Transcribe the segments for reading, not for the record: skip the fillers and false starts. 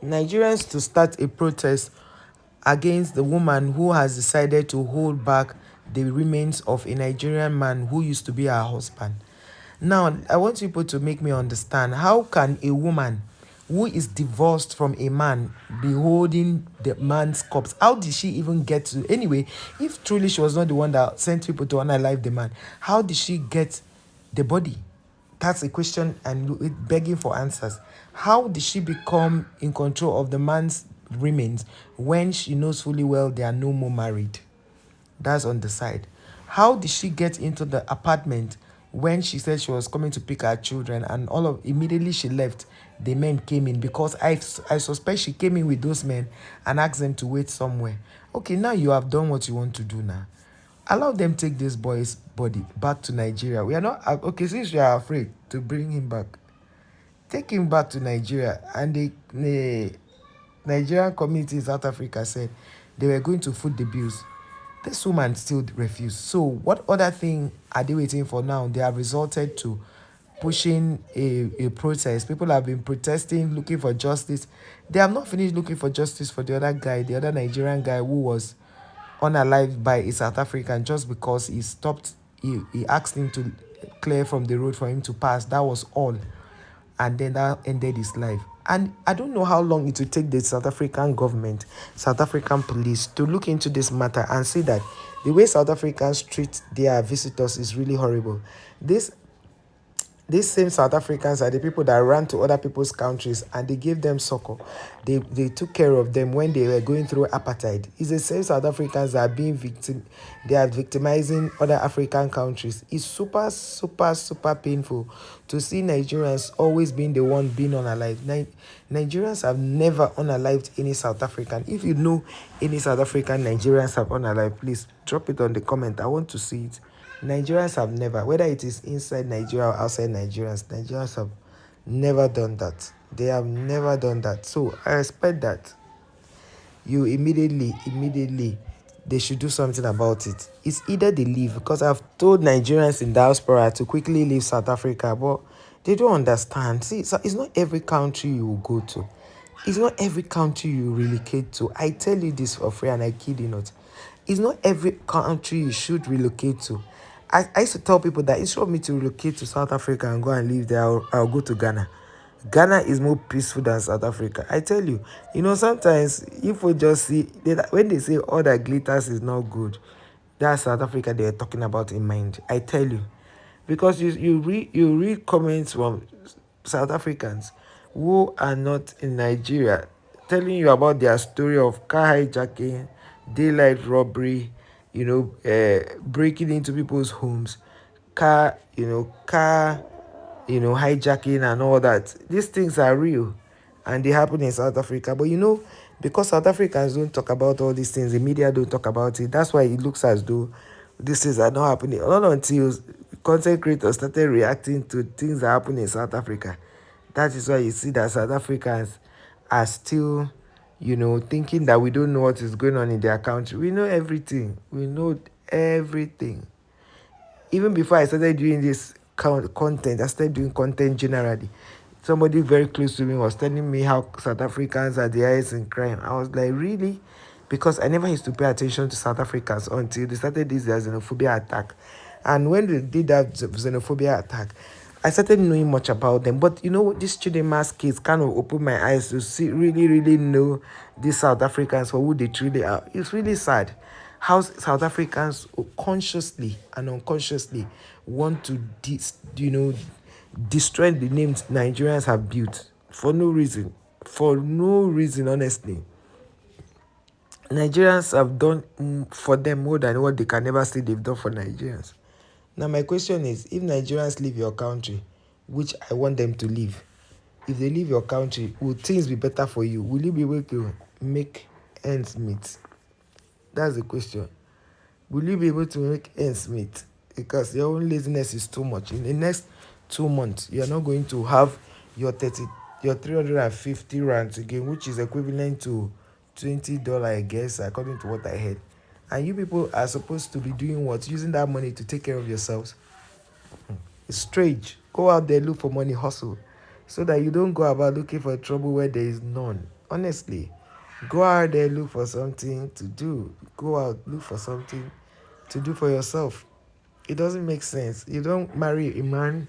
Nigerians to start a protest against the woman who has decided to hold back the remains of a Nigerian man who used to be her husband. Now, I want people to make me understand, how can a woman who is divorced from a man be holding the man's corpse? How did she even get to? Anyway, if truly she was not the one that sent people to unalive the man, how did she get the body? That's a question and begging for answers. How did she become in control of the man's remains when she knows fully well they are no more married? That's on the side. How did she get into the apartment when she said she was coming to pick her children, and all of immediately she left, the men came in? Because I suspect she came in with those men and asked them to wait somewhere. Okay, now you have done what you want to do now. Allow them take this boy's body back to Nigeria. We are not okay, since you are afraid to bring him back. Take him back to Nigeria. And the Nigerian community in South Africa said they were going to foot the bills. This woman still refused. So what other thing are they waiting for now? They have resorted to pushing a protest. People have been protesting, looking for justice. They have not finished looking for justice for the other guy, the other Nigerian guy who was unalived by a South African just because he stopped. He asked him to clear from the road for him to pass. That was all. And then that ended his life. And I don't know how long it will take the South African government, South African police to look into this matter and see that the way South Africans treat their visitors is really horrible. This these same South Africans are the people that ran to other people's countries and they gave them succor. They took care of them when they were going through apartheid. It's the same South Africans that are being they are victimizing other African countries. It's super, super, super painful to see Nigerians always being the one being unalived. Nigerians have never unalived any South African. If you know any South African Nigerians have unalived, please drop it on the comment. I want to see it. Nigerians have never, whether it is inside Nigeria or outside Nigerians have never done that. They have never done that. So I expect that you immediately, they should do something about it. It's either they leave, because I've told Nigerians in diaspora to quickly leave South Africa, but they don't understand. See, so it's not every country you will go to. It's not every country you relocate to. I tell you this for free and I kid you not. It's not every country you should relocate to. I used to tell people that instead of me to relocate to South Africa and go and live there, I'll go to Ghana. Ghana is more peaceful than South Africa. I tell you, sometimes if we just see, when they say all that glitters is not good, that's South Africa they're talking about in mind. I tell you. Because you read comments from South Africans who are not in Nigeria telling you about their story of car hijacking, daylight robbery, breaking into people's homes, car hijacking and all that. These things are real and they happen in South Africa. But because South Africans don't talk about all these things, the media don't talk about it. That's why it looks as though these things are not happening. Not until content creators started reacting to things that happen in South Africa. That is why you see that South Africans are still, thinking that we don't know what is going on in their country. We know everything. We know everything. Even before I started doing this content, I started doing content generally. Somebody very close to me was telling me how South Africans are the highest in crime. I was like, really? Because I never used to pay attention to South Africans until they started this xenophobia attack. And when they did that xenophobia attack, I started knowing much about them. But this Chidema's case kind of opened my eyes to see, really, really know these South Africans for who they truly are. It's really sad how South Africans consciously and unconsciously want to destroy the names Nigerians have built for no reason. For no reason, honestly. Nigerians have done for them more than what they can never say they've done for Nigerians. Now, my question is, if Nigerians leave your country, which I want them to leave, if they leave your country, will things be better for you? Will you be able to make ends meet? That's the question. Will you be able to make ends meet? Because your own laziness is too much. In the next 2 months, you are not going to have your 350 rands again, which is equivalent to $20, I guess, according to what I heard. And you people are supposed to be doing what? Using that money to take care of yourselves. It's strange. Go out there, look for money, hustle. So that you don't go about looking for trouble where there is none. Honestly, go out there, look for something to do. Go out, look for something to do for yourself. It doesn't make sense. You don't marry a man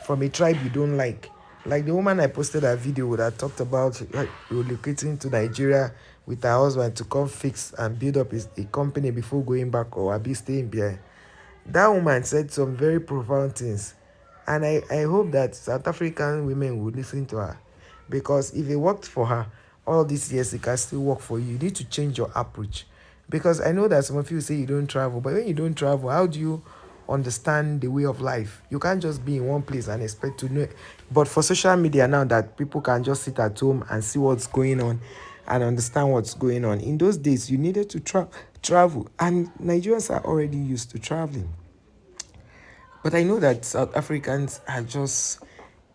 from a tribe you don't like. Like the woman I posted a video that talked about like, relocating to Nigeria with her husband to come fix and build up a company before going back or be staying there. That woman said some very profound things. And I hope that South African women will listen to her. Because if it worked for her all these years, it can still work for you. You need to change your approach. Because I know that some of you say you don't travel, but when you don't travel, how do you understand the way of life? You can't just be in one place and expect to know it. But for social media now that people can just sit at home and see what's going on and understand what's going on. In those days, you needed to travel. And Nigerians are already used to traveling. But I know that South Africans are just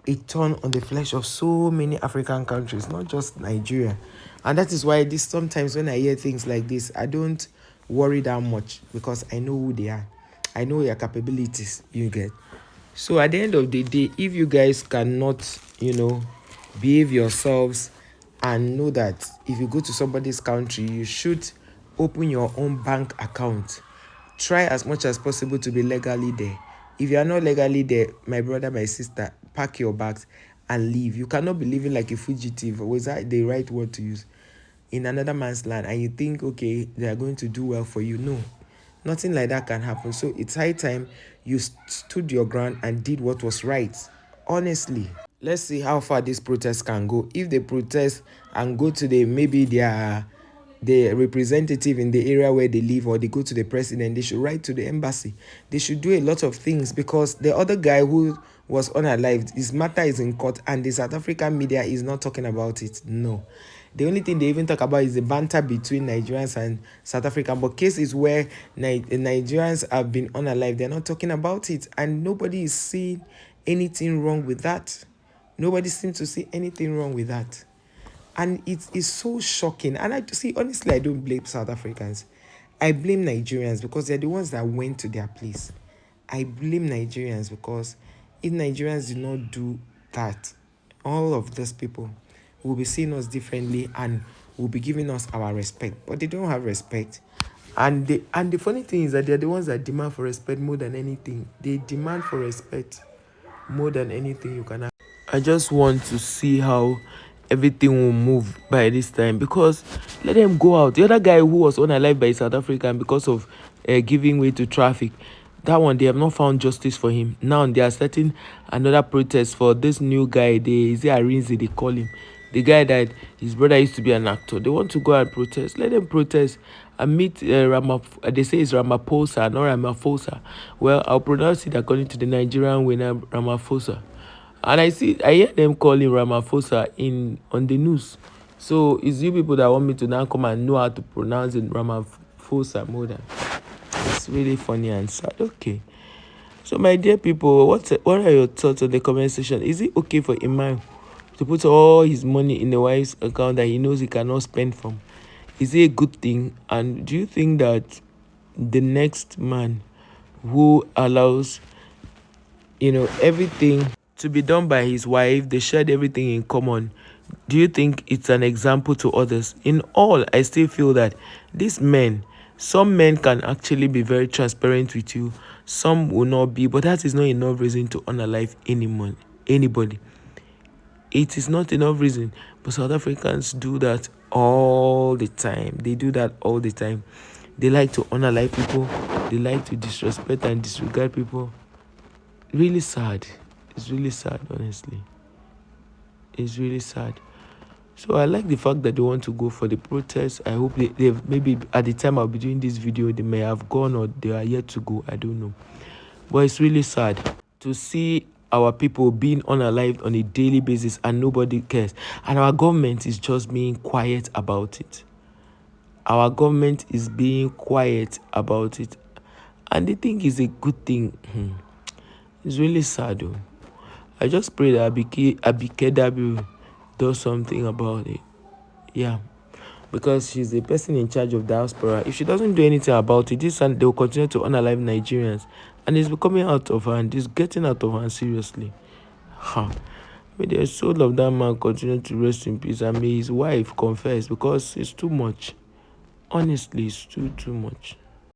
a thorn on the flesh of so many African countries, not just Nigeria. And that is why this sometimes when I hear things like this, I don't worry that much because I know who they are. I know their capabilities, you get. So at the end of the day, if you guys cannot, behave yourselves and know that if you go to somebody's country, you should open your own bank account. Try as much as possible to be legally there. If you are not legally there, my brother, my sister, pack your bags and leave. You cannot be living like a fugitive. Was that the right word to use? In another man's land, and you think, okay, they are going to do well for you. No, nothing like that can happen. So it's high time you stood your ground and did what was right. Honestly, let's see how far this protest can go. If they protest and go to maybe the representative in the area where they live, or they go to the president, they should write to the embassy. They should do a lot of things, because the other guy who was unalived, his matter is in court and the South African media is not talking about it. No, the only thing they even talk about is the banter between Nigerians and South African. But cases where Nigerians have been unalived, they're not talking about it, and nobody is seeing anything wrong with that. Nobody seems to see anything wrong with that. And it is so shocking. And I see, honestly, I don't blame South Africans. I blame Nigerians, because they're the ones that went to their place. I blame Nigerians, because if Nigerians did not do that, all of these people will be seeing us differently and will be giving us our respect. But they don't have respect. And the funny thing is that they're the ones that demand for respect more than anything. They demand for respect more than anything you can have. I just want to see how everything will move by this time, because let them go out. The other guy who was unalive by South African because of giving way to traffic, that one, they have not found justice for him. Now they are starting another protest for this new guy. Is it Arinze they call him? The guy that his brother used to be an actor. They want to go and protest. Let them protest and meet they say it's Ramaphosa, not Ramaphosa. Well, I'll pronounce it according to the Nigerian winner, Ramaphosa. And I hear them calling Ramaphosa on the news. So it's you people that want me to now come and know how to pronounce it Ramaphosa more than. It's really funny and sad. Okay. So my dear people, what are your thoughts on the comment section? Is it okay for a man to put all his money in a wife's account that he knows he cannot spend from? Is it a good thing? And do you think that the next man who allows, everything to be done by his wife, they shared everything in common, do you think it's an example to others? In all, I still feel that these men, some men can actually be very transparent with you, some will not be, but that is not enough reason to unalive anybody. It is not enough reason, but South Africans do that all the time. They do that all the time. They like to unalive people, they like to disrespect and disregard people. Really sad. It's really sad, honestly. It's really sad. So I like the fact that they want to go for the protest. I hope they've maybe at the time I'll be doing this video, they may have gone or they are yet to go. I don't know. But it's really sad to see our people being unalived on a daily basis and nobody cares. And our government is just being quiet about it. Our government is being quiet about it. And they think it's a good thing. It's really sad though. I just pray that Abike W does something about it. Yeah. Because she's the person in charge of diaspora. If she doesn't do anything about it, they will continue to unalive Nigerians. And it's becoming out of hand. It's getting out of hand, seriously. May the soul of that man continue to rest in peace, and may his wife confess, because it's too much. Honestly, it's too much.